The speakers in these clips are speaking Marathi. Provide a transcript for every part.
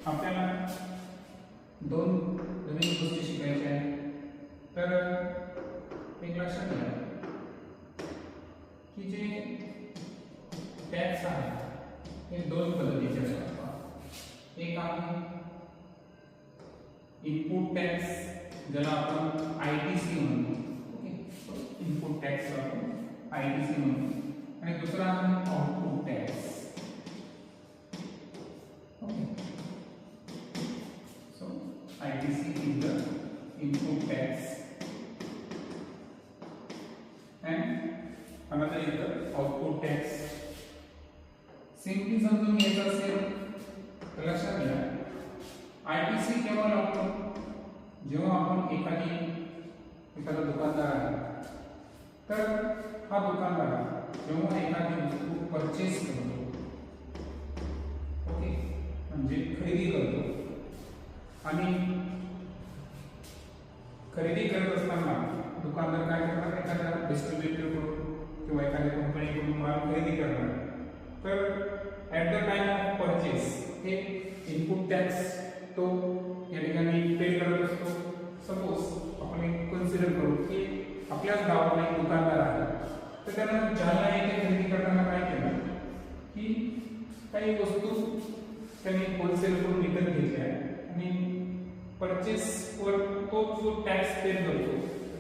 आपल्याला दोन नवीन गोष्टी शिकायच्या आहेत. तर एक लक्षात घ्या की जे टॅक्स आहे हे दोन पद्धतीचे असतात. एक आहे इनपुट टॅक्स, ज्याला आपण आयटीसी म्हणतो. ओके, इनपुट टॅक्स आपण आयटीसी म्हणतो. आणि दुसरा आहे output tax. Okay, so ITC is the input tax and another is the output tax. Simply समजून घ्यायचं असेल तर लक्षात घ्या, आयटीसी केव्हा लागतो? जेव्हा आपण एखादा दुकानदार आहे, तर हा दुकानदार जेव्हा एखादी वस्तू परचेस करतो, ओके, म्हणजे खरेदी करतो, आणि खरेदी करत असताना दुकानदार काय करणार? एखाद्या डिस्ट्रीब्युटरकडून किंवा एखाद्या कंपनीकडून माल खरेदी करणार. तर at the time of purchase हे इनपुट टॅक्स तो या ठिकाणी पे करत असतो. सपोज आपण एक कन्सिडर करू की आपल्याच गावाला एक दुकानदार आहे, तर त्यानं जालना येथे खरेदी करताना काय केलं की काही वस्तू त्यांनी होलसेलकडून विकत घेतल्या आणि परचेसवर तो जो टॅक्स पे करतो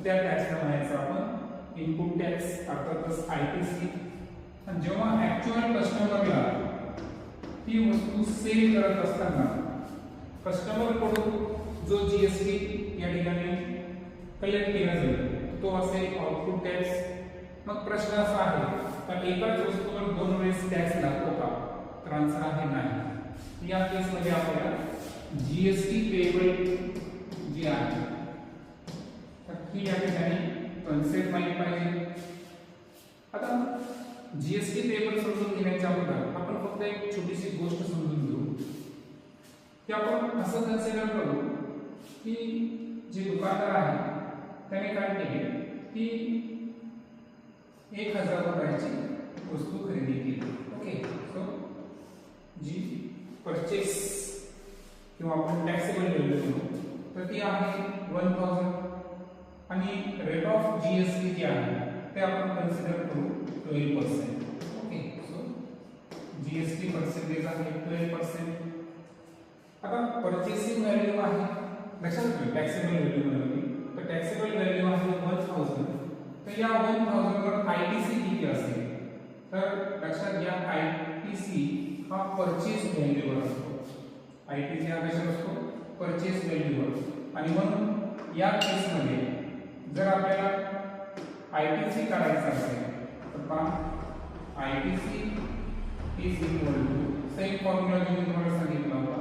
त्या टॅक्सला म्हणायचं आपण इनपुट टॅक्स, अर्थातच आयटीसी. आणि जेव्हा ऍक्च्युअल कस्टमरला ती वस्तू सेल करत असताना कस्टमर कडून जो जीएसटी या ठिकाणी कलेक्ट केला जाईल तो असेल आउटपुट टॅक्स. मग प्रश्न असा आहे तर एकाच वस्तूवर दोन वेळेस टॅक्स लागतो का? तर आन्सर आहे नाही. या केसमध्ये आपल्याला जीएसटी पेबल जी आहे तर ही या ठिकाणी कन्सेप्ट माहिती पाहिजे. आता जीएसटी पेबल समजून घेण्याच्या अगोदर आपण फक्त एक छोटीशी गोष्ट समजून घेऊ की आपण असं कन्सिडर करू की जे दुकानदार आहे त्याने काय केले की 1000 रुपयाची वस्तू खरेदी केली. ओके, सो जी परचेस किंवा आपण टॅक्सेबल व्हॅल्यू म्हणू तर ती आहे 1000 आणि रेट ऑफ जीएसटी जी आहे ते आपण कन्सिडर करू 12%. ओके, सो जीएसटी पर्सेंटेज आहे 12%. आता परचेसिंग व्हॅल्यू आहे, लक्षात घ्या टॅक्सेबल व्हॅल्यू म्हणून तर टॅक्सेबल व्हॅल्यू आहे 1000. तर या 1000 वर आयटीसी किती असेल? तर लक्षात घ्या आयटीसी हा परचेस व्हॅल्यूवर असतो. आयटीसी हा कशावर असतो? परचेस व्हॅल्यूवर. आणि म्हणून या केसमध्ये जर आपल्याला आयटीसी काढायचा असेल तर पहा ITC is equal to same formula जो मी तुम्हाला सांगितला होता,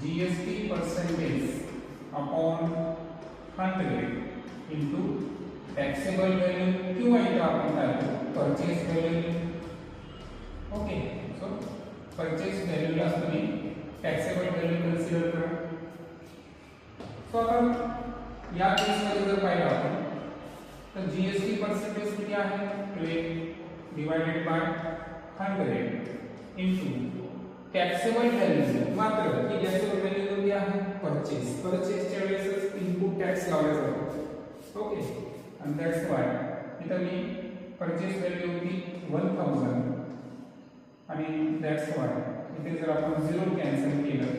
GST percentage upon 100 into taxable value किंवा इथं आपण काय करतो purchase value. Okay, so purchase व्हॅल्यूला तुम्ही टॅक्सेबल व्हॅल्यू कन्सिडर करा. सो आता या केसमध्ये जर पाहिलं आपण तर जीएसटी पर्सेंटेज किती आहे? 12 divided by 100 into taxable value. मात्र ही टॅक्सेबल व्हॅल्यू कोणती आहे? परचेस. परचेसच्या वेळेसच इनपुट टॅक्स लावला जातो. ओके, आणि दॅट्स वाय इथं मी परचेस व्हॅल्यू होती 1000 आणि दॅट्स वाय इथे जर आपण 0 कॅन्सल केलं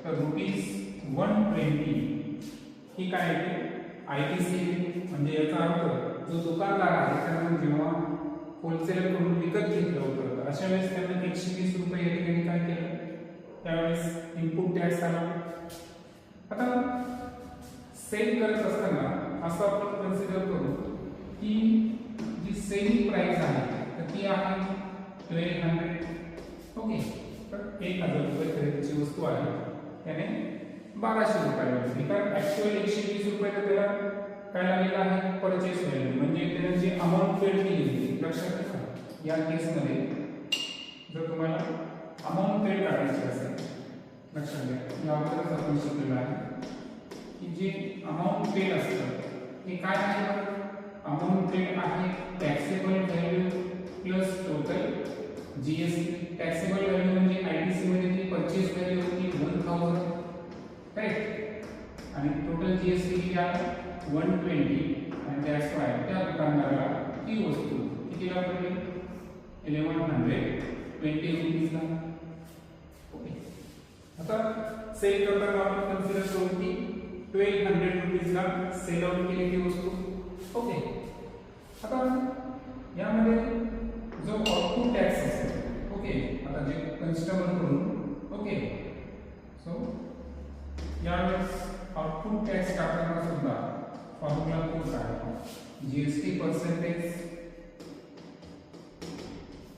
तर ₹120 ही काय येते? आयटीसी. म्हणजे याचा अर्थ जो दुकानदार आहे त्यानं जेव्हा होलसेलरकडून विकत घेतलं होतं तर अशा वेळेस त्यांना 120 रुपये या ठिकाणी काय केलं? त्यावेळेस इनपुट टॅक्स आला. आता सेल करत असताना असं आपण कन्सिडर करू की जी सेलिंग प्राइस आहे तर ती आहे 1200. ओके, तर 1000 रुपये खरेदीची वस्तू आहे त्याने 1200 रुपये मिळाले. कारण ऍक्च्युअल 120 रुपये तर त्याला काय लागलेला आहे? Purchase value. म्हणजे त्याने जी अमाऊंट पेड केली होती. लक्षात घ्या या केसमध्ये जर तुम्हाला अमाऊंट पेड काढायची असेल, लक्षात घ्या या अगोदरच आपण शिकलेलं आहे की जे अमाऊंट पेड असतं हे काय आहे? अमाऊंट पेड आहे taxable value plus total GST. Taxable value म्हणजे आयटीसी मध्ये ती परचेस व्हॅल्यू होती जीएसटी किती आहे 120 आणि दॅट्स वाय त्या दुकानदाराला ती वस्तू कितीला पडली 1120 रुपीजला. ओके, आता सेल करताना आपण कन्सिडर करू की 1200 रुपीजला सेल आउट केली ती वस्तू. ओके, आता यामध्ये जो आउटपुट टॅक्स असेल, ओके, आता जे कस्टमर कडून, ओके, सो यावेळेस आउटपुट टॅक्स टाकताना सुद्धा फॉर्म्युला तोच आहे, जीएसटी पर्सेंटेज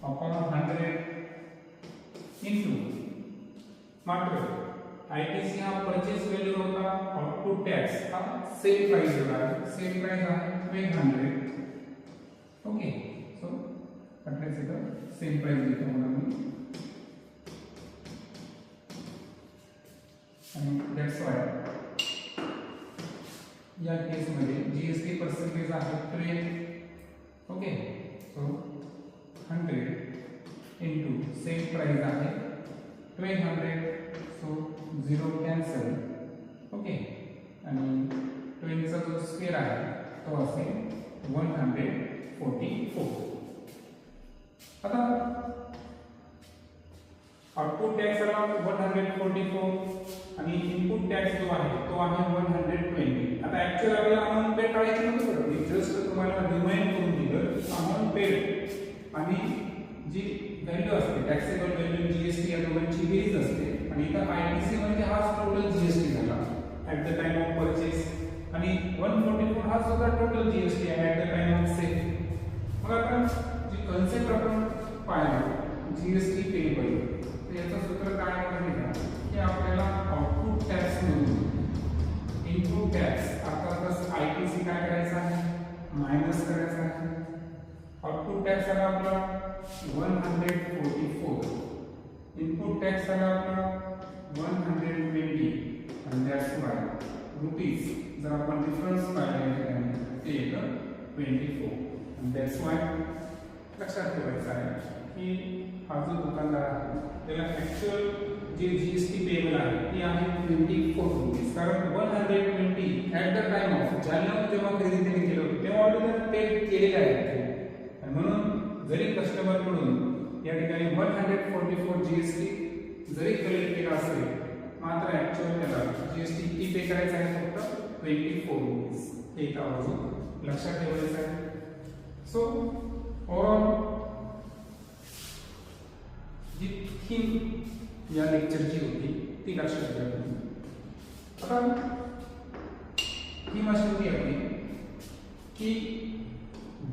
अपॉन 100 इंटू मात्र आयटीसी हा परचेस व्हॅल्यू होता, आउटपुट टॅक्स हा सेल प्राइस होता, सेल प्राइस आहे 1200. ओके, सो अटलीस्ट इथं सेल प्राइस घेतो म्हणून मी आणि दॅट्स वाय या केस मध्ये जीएसटी पर्सेंटेज आहे 12. Okay, so 100 into sale price आहे 1200, सो 0 कॅन्सल. ओके, आणि 12 चा जो स्क्वेअर आहे तो असेल 144. आता आउटपुट टॅक्स आला 144 आणि इनपुट टॅक्स जो आहे तो आहे 120. आता ऍक्च्युअल आपल्याला अमाउंट पेड काढायची नव्हती, मी जस्ट तुम्हाला रिमाइंड करून दिलं अमाउंट पेड आणि जी व्हॅल्यू असते टॅक्सेबल व्हॅल्यू जीएसटी या दोघांची बेरीज असते. आणि इथं आयटीसी म्हणजे हाच टोटल जीएसटी झाला at the time of purchase आणि 144 हा सुद्धा टोटल जीएसटी आहे at the time of sale. मग आता जी कन्सेप्ट आपण पाहिली जीएसटी पेएबल, तर याचं सूत्र काय आहे की आपल्याला आउटपुट टॅक्स मधून इनपुट टॅक्स अर्थातच आयटीसी काय करायचं आहे मायनस करायचं आहे. आउटपुट टॅक्स आला आपला 144, इनपुट टॅक्स आला आपला 120 आणि दॅट्स वाय रुपीज जर आपण डिफरन्स पाहिला ते येतं 24 आणि दॅट्स वाय लक्षात ठेवायचं आहे की हा जो दुकानदार आहे त्याला ऍक्च्युअल जे जीएसटी पेएबल आहे ती आहे 24 रुपीज, कारण 120 ऍट द टाइम ऑफ ज्यांना जेव्हा खरेदी त्यांनी केलं होतं तेव्हा ऑलरेडी पेड केलेलं आहे. आणि म्हणून जरी कस्टमर कडून या ठिकाणी 144 जीएसटी जरी कलेक्ट केला असेल मात्र ऍक्च्युअल त्याला जीएसटी किती पे करायचं आहे फक्त 24 रुपीज. हे एक आवर्जून लक्षात ठेवायचं आहे. सो ओव्हरऑल जी थीम या लेक्चरची होती ती लक्षात घ्या तुम्ही. आता थीम अशी होती आपली की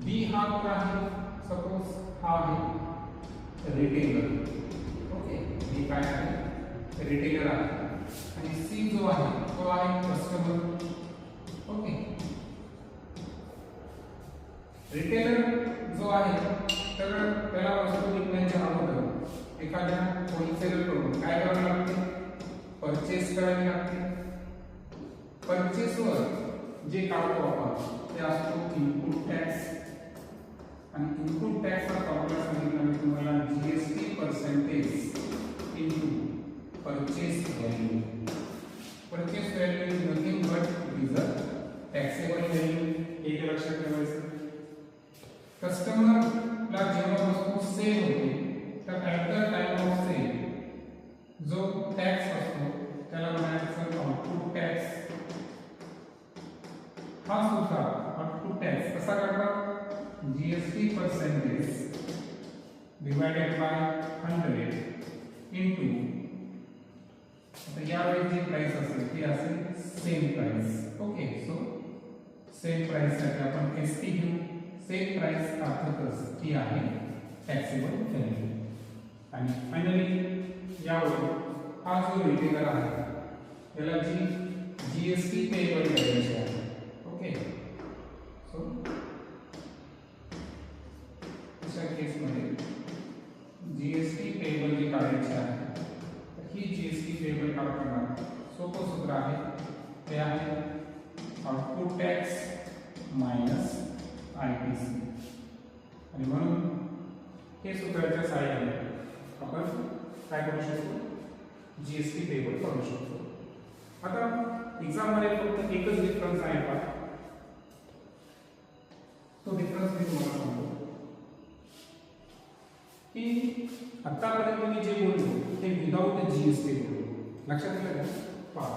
बी हा कोण आहे, सपोज हा आहे रिटेलर. ओके, बी काय आहे रिटेलर आहे आणि सी जो आहे तो आहे कस्टमर. ओके, रिटेलर जो आहे तर त्याला वस्तू विकण्याच्या अगोदर एखाद्या होलसेलर कडून काय करावे लागते परचेस करावी लागते. परचेसवर जे काढतो आपण ते असतो इनपुट टॅक्स आणि इनपुट टॅक्सचा फॉर्म्युला सांगितला मी तुम्हाला GST percentage into purchase value. Purchase value is nothing but is a taxable value. हे लक्षात ठेवायचं. कस्टमरला जेव्हा वस्तू सेल होते तर at the time of sale जो टॅक्स असतो त्याला म्हणायचं आउटपुट टॅक्स. हा सुद्धा आउटपुट टॅक्स कसा करतात GST percentage divided by 100 into आता यावेळी जी प्राइस असेल ती असेल same price. Okay, so same price साठी आपण एसटी घेऊ. सेम प्राइस अर्थातच ती आहे टॅक्सेबल व्हॅल्यू. आणि फायनली यावर हा जो रिटेलर आहे त्याला जी जीएसटी पेएबल करायची आहे. ओके, सो अशा केसमध्ये जीएसटी पेएबल जी काढायची आहे ही जीएसटी पेएबल काढताना सोपं सूत्र आहे ते आहे आउटपुट टॅक्स मायनस आयटीसी. आणि म्हणून हे सूत्राच्या सहाय्याने आपण काय करू शकतो जीएसटी पेएबल करू शकतो. आता एक्झाम मध्ये फक्त एकच डिफरन्स आहे का, तो डिफरन्स मी तुम्हाला सांगतो की आतापर्यंत मी जे बोललो ते विदाउट जीएसटी बोललो. लक्षात आलं का? पहा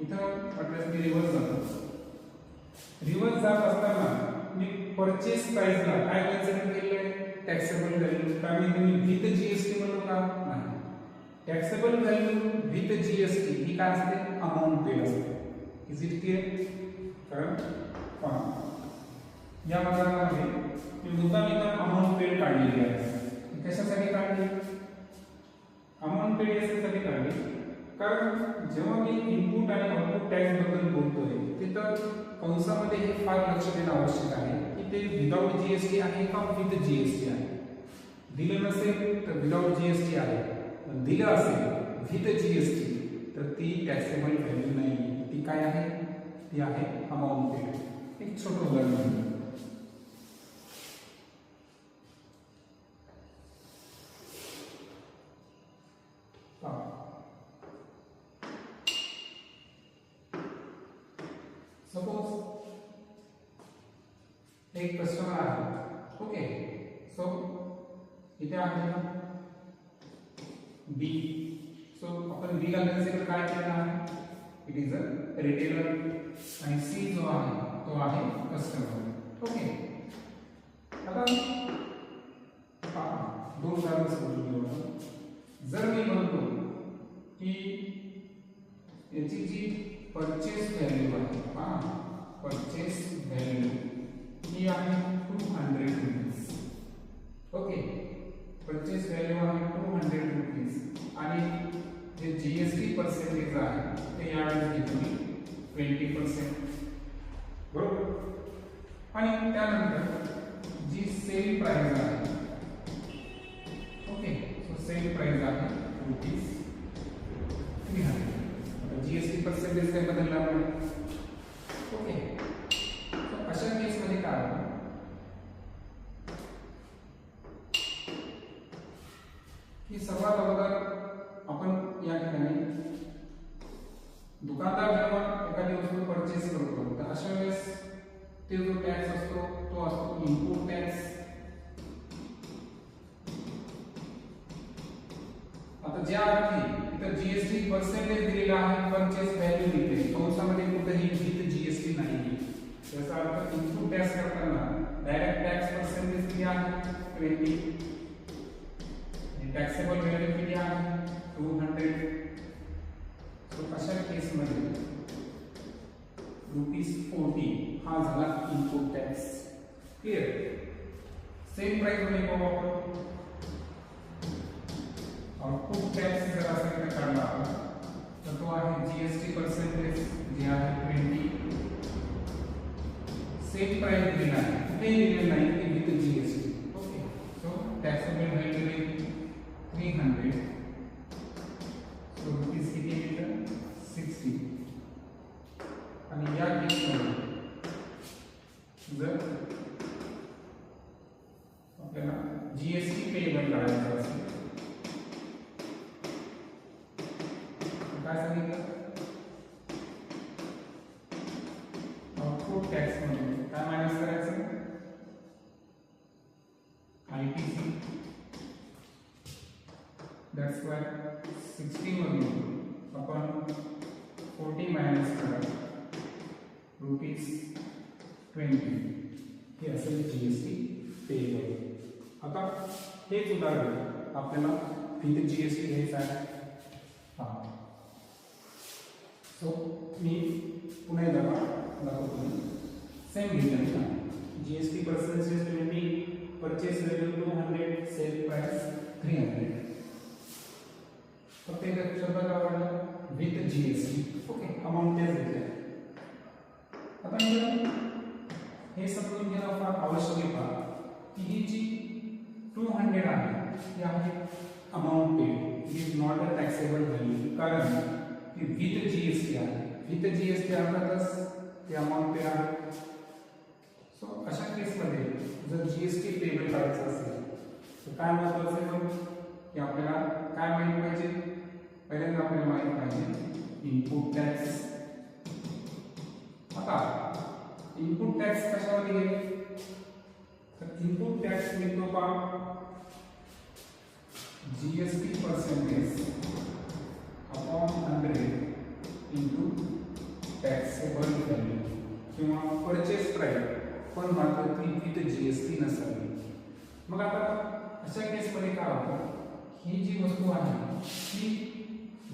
इथं म्हटलं मी रिव्हर्स जातो. रिव्हर्स जात असताना मी परचेस प्राइसला काय कन्सिडर केलेलं आहे, टॅक्सेबल व्हॅल्यू. त्यामुळे मी विथ जीएसटी म्हणतो का, नाही. टॅक्सेबल व्हॅल्यू विथ जीएसटी ही काय असते, अमाऊंट पेड असते. Is it clear? कारण या उदाहरणामध्ये मी मुद्दाम इथं अमाऊंट पेड काढलेली आहे. कशासाठी काढली? अमाऊंट पेड यासाठी काढली कारण जेव्हा मी इनपुट आणि आउटपुट टॅक्स बद्दल बोलतोय तिथं कंसामध्ये हे फार लक्ष देणं आवश्यक आहे की ते विदाउट जीएसटी आहे का विथ जीएसटी आहे. दिलं नसेल तर विदाउट जीएसटी आहे, दिलं असेल विथ जीएसटी तर ती टॅक्सेबल व्हॅल्यू नाही. ती काय आहे? ती आहे अमाऊंट पेड. एक छोटं उदाहरण सपोज एक कस्टमर आहे. ओके, सो इथे आहे बी. सो आपण बी ला कन्सिडर काय केलं आहे, इट इज अ रिटेलर आणि सी जो आहे तो आहे कस्टमर. ओके, आता दोन उदाहरण समजून घेऊ. जर मी म्हणतो की याची जी परचेस व्हॅल्यू आहे, परचेस व्हॅल्यू ही आहे 200 रुपीज. ओके, परचेस व्हॅल्यू आहे 200 रुपीज आणि जे जीएसटी पर्सेंटेज आहे ते यावेळेस घेतो मी 20%. बरोबर. आणि त्यानंतर जी सेल प्राइस आहे, ओके, सो सेल प्राइस आहे ₹300. जीएसटी पर्सेंटेज काय बदलला नाही. ओके, अशा केस मध्ये काय होतं की सर्वात अगोदर आपण या ठिकाणी दुकानदार जेव्हा एखादी वस्तू परचेस करतो तर अशा वेळेस ते जो टॅक्स असतो तो असतो इनपुट टॅक्स. आता ज्या अर्थी इथं जीएसटी पर्सेंटेज दिलेला आहे, परचेस व्हॅल्यू दिली कंसामध्ये कुठेही विथ जीएसटी नाही. याचा अर्थ इनपुट टॅक्स करताना डायरेक्ट टॅक्स पर्सेंटेज किती आहे 20, टॅक्सेबल व्हॅल्यू किती आहे 200. सो अशा केस मध्ये ₹40 हा झाला input tax. Clear? Same price मध्ये पाहू आपण आउटपुट टॅक्स जर असेल तर काढला तर तो आहे जीएसटी पर्सेंटेज जे आहे 20. सेम प्राइस दिलेला आहे, कुठेही दिलेलं नाही की with GST. Okay, so taxable value is 300. So rupees किती येतं 60. आणि या केसमध्ये जर आपल्याला जीएसटी पेबल काढायचं असेल काय सांगितलं, आउटपुट टॅक्स मध्ये काय मायनस करायचं, आयटीसी. दॅट्स वाय 60 मधून आपण 40 मायनस करायचं ₹20. हे असेल जीएसटी पेबल. आता हेच उदाहरण आपल्याला विथ जीएसटी घ्यायचं आहे. सो मी पुन्हा एकदा दाखवतो. सेम घेतलं, GST percentage 20, purchase value 200, sale price 300. फक्त एक शब्द काय वाढलं विथ जीएसटी. ओके, अमाऊंट तेच घेतले. आता हे समजून घेणं फार आवश्यक आहे की ही जी 200 आहे ती आहे amount paid. It is not a taxable value कारण ती विथ जीएसटी आहे. विथ जीएसटी अर्थातच ते अमाऊंट पेड आहे. सो अशा केसमध्ये जर जीएसटी पेबल करायचं असेल तर काय महत्त्वाचं आहे की आपल्याला काय माहिती पाहिजे, पहिल्यांदा आपल्याला माहिती पाहिजे इनपुट टॅक्स आता इनपुट टॅक्स कशावर गेले तर इनपुट टॅक्स मिळतो का GST percentage upon 100 into taxable value किंवा परचेस प्राइस पण मात्र ती विथ जीएसटी नसावी. मग आता अशा केसमध्ये काय होतं ही जी वस्तू आहे ती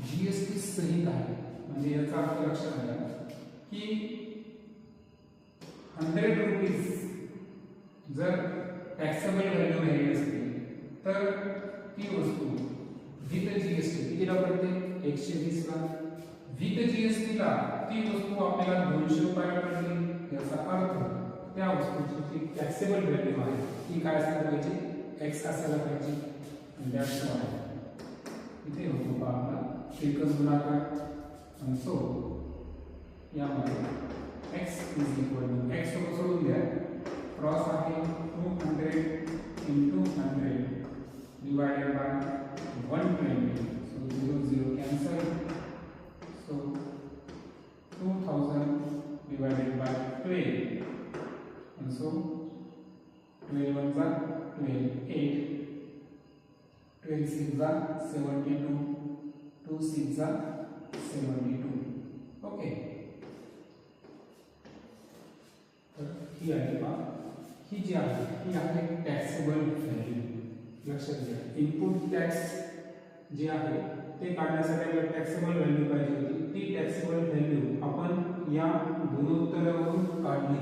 जीएसटी सहित आहे म्हणजे याचा अर्थ लक्षात घ्या की 100 रुपीज जर टॅक्सेबल व्हॅल्यू राहिली असती तर ती वस्तू विथ जीएसटी कितीला पडते 120 ला. विथ जीएसटी ला ती वस्तू आपल्याला 200 रुपयाला पडली. याचा अर्थ त्या वस्तूची जी टॅक्सेबल व्हॅल्यू आहे ती काय असायला पाहिजे एक्स असायला पाहिजे. आणि दॅट्स व्हाय इथे होतो का आपला एकच गुणाकार आणि सो यामध्ये x is equal to x सोडून द्या क्रॉस आहे 200 into 100 divided by 120 so 0 0 cancel so 2000 divided by 12 and so 12 ones are 12 8 12 6 are 72 2 6 are 72. Okay तर ही आहे पहा ही जी आहे ही आहे टॅक्सेबल व्हॅल्यू. लक्षात घ्या इनपुट टॅक्स जे आहे ते काढण्यासाठी आपल्याला टॅक्सेबल व्हॅल्यू पाहिजे होती. ती टॅक्सेबल व्हॅल्यू आपण या गुणोत्तरावरून काढली.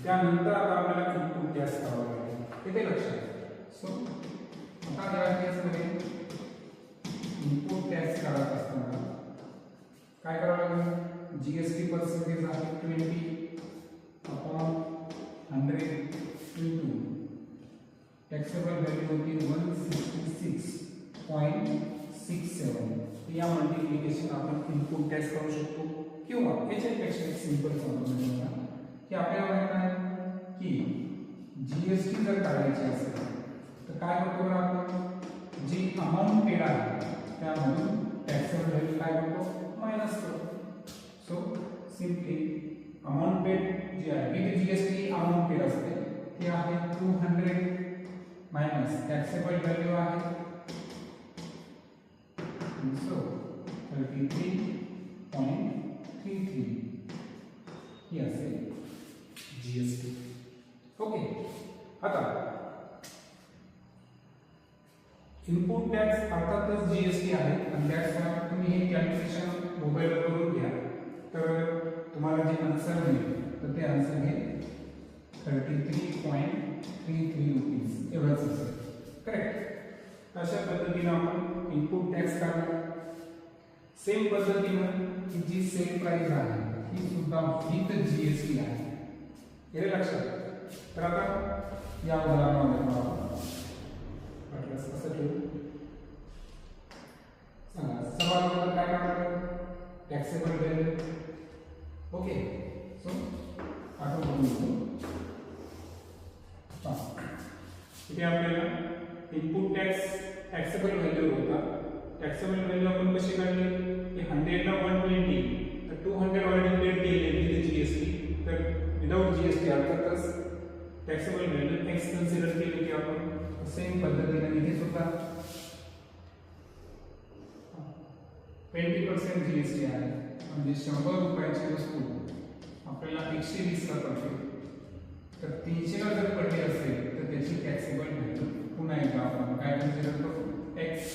त्यानंतर आता आपल्याला इनपुट टॅक्स करावा लागेल. किती लक्षात. सो आता या केसमध्ये इनपुट टॅक्स करत असताना काय करावं लागेल जीएसटी पर्सेंटेज आहे 20 अपॉन 100 इंटू टॅक्सेबल व्हॅल्यू होती 166.67. या मल्टिप्लिकेशन आपण इनपुट टॅक्स करू शकतो किंवा याच्यापेक्षा एक सिंपल फॉर्म्युला की आपल्याला माहित आहे की जीएसटी जर काढायची असेल तर काय करतो आपण जी अमाउंट पेड आहे त्यामधून टॅक्सेबल व्हॅल्यू काय करतो मायनस करतो. सो सिंपली अमाउंट पेड जी आहे विथ जीएसटी अमाउंट पेड असते ती आहे 200 मायनस टॅक्सेबल व्हॅल्यू आहे सो 33.33 ही असेल जीएसटी. ओके आता इनपुट टॅक्स अर्थातच जीएसटी आहे आणि त्याच तुम्ही हे कॅल्क्युलेशन मोबाईलवर करून घ्या तर तुम्हाला जे आन्सर मिळेल तर ते आन्सर हे 33.33 रुपीज एवढंच असेल. करेक्ट. अशा पद्धतीने आपण इनपुट टॅक्स काढला. सेम पद्धतीने ही जी सेल प्राइस आहे ही सुद्धा विथ जीएसटी आहे हे लक्षात. तर आता या उदाहरणामध्ये आपण कसं ठेवू सांगा. सर्वात काय काढलं टॅक्सेबल व्हॅल्यू. ओके सो आठवून घेऊ इथे आपल्याला इनपुट टॅक्स टॅक्सेबल व्हॅल्यू होता. टॅक्सेबल व्हॅल्यू आपण कशी काढली की 100 ला 120 तर 200 ऑलरेडी पेड केले विथ जीएसटी तर विदाउट जीएसटी अर्थातच टॅक्सेबल व्हॅल्यू एक्स कन्सिडर केली की आपण सेम पद्धतीने इथे सुद्धा 20% जीएसटी आहे म्हणजे 100 रुपयाची वस्तू आपल्याला 120 ला पडते तर 300 ला जर पडली असेल तर त्याची टॅक्सेबल व्हॅल्यू पुन्हा एकदा आपण काय कन्सिडर करू एक्स.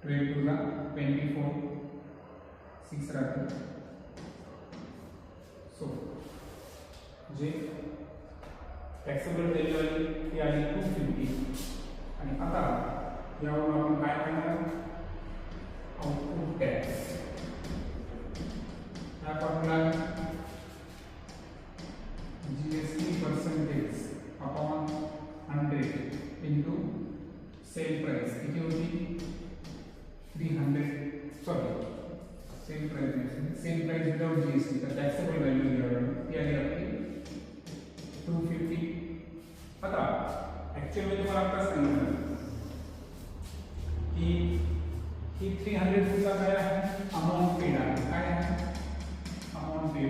ट्वेल्व टू 24 6 राहते. सो जे टॅक्सेबल व्हॅल्यू आली ती आली 250 आणि आता यावरून आपण काय करणार आउटपुट टॅक्स. हा formula GST percentage upon 100 into actually मी तुम्हाला आता सांगितलं की ही 300 सुद्धा काय आहे अमाऊंट पेड आहे काय आहे amount paid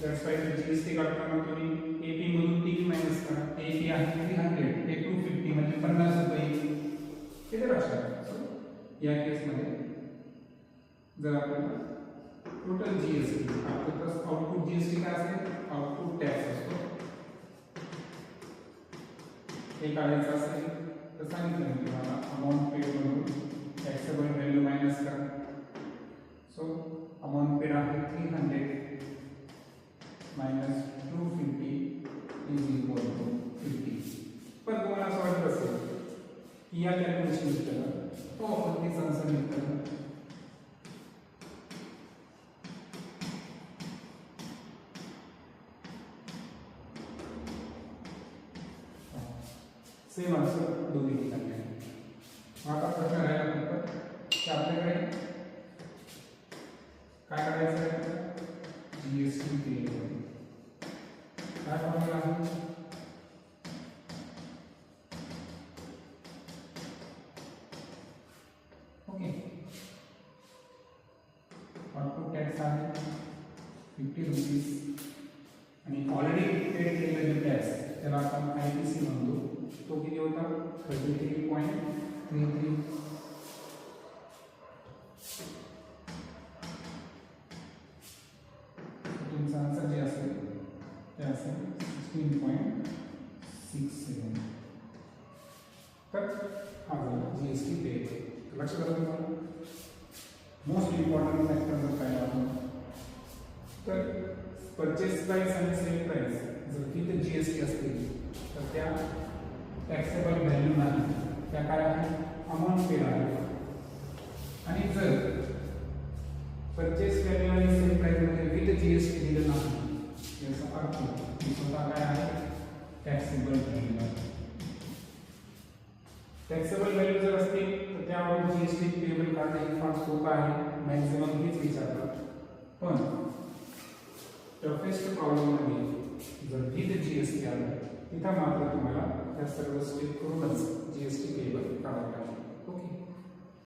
that's why GST काढताना तुम्ही एपी मधून टी मायनस करा एपी आहे 300 हे 250 म्हणजे 50 रुपये किती लक्षात या केस मध्ये जर आपल्याला टोटल जीएसटी आपलं आउटपुट जीएसटी काय असेल आउटपुट टॅक्स असतो हे काढायचं असेल तर सांगितलं मी तुम्हाला अमाऊंट पेड म्हणून टॅक्सेबल व्हॅल्यू मायनस करा सो अमाऊंट पेड आहे 300 मायनस 250 इज इक्वल टू 50 पण तुम्हाला असं वाटत असेल की या कॅल्क्युलेशन केलं हो पण तीच आन्सर निघतं सेम आन्सर दोन्ही ठिकाणी आहे आता प्रश्न राहिला फक्त की आपल्याकडे काय करायचं आहे जीएसटी पे काय फॉर्म्युला आहे ओके आउटपुट टॅक्स आहे 50 रुपीज आणि ऑलरेडी पेड केलेला जो टॅक्स त्याला आपण आयटीसी म्हणतो तो किती होता 33.33 तुमचा आन्सर जे असेल ते असेल 16.67 तर हा झाला जीएसटी पे लक्षात आलं तुम्हाला मोस्ट इम्पॉर्टंट फॅक्टर जर काय आपण तर परचेस प्राइस आणि सेल प्राइस जर तिथे जीएसटी असतील तर त्या टॅक्सेबल व्हॅल्यू नाही त्या काय आहे अमाऊंट पेड आहे आणि जर परचेस व्हॅल्यू आणि सेल प्राइस मध्ये विथ जीएसटी दिलं नाही याचा अर्थ ही स्वतः काय आहे टॅक्सेबल व्हॅल्यू आहे टॅक्सेबल व्हॅल्यू जर असतील तर त्यावर जीएसटी पेबल काढणे हे फार सोपं आहे मॅक्झिमम हेच विचारतात पण टफेस्ट प्रॉब्लेम मध्ये जर विथ जीएसटी आलं तिथं मात्र तुम्हाला त्या सर्व स्टेप करूनच जीएसटी पेबल काढावं लागेल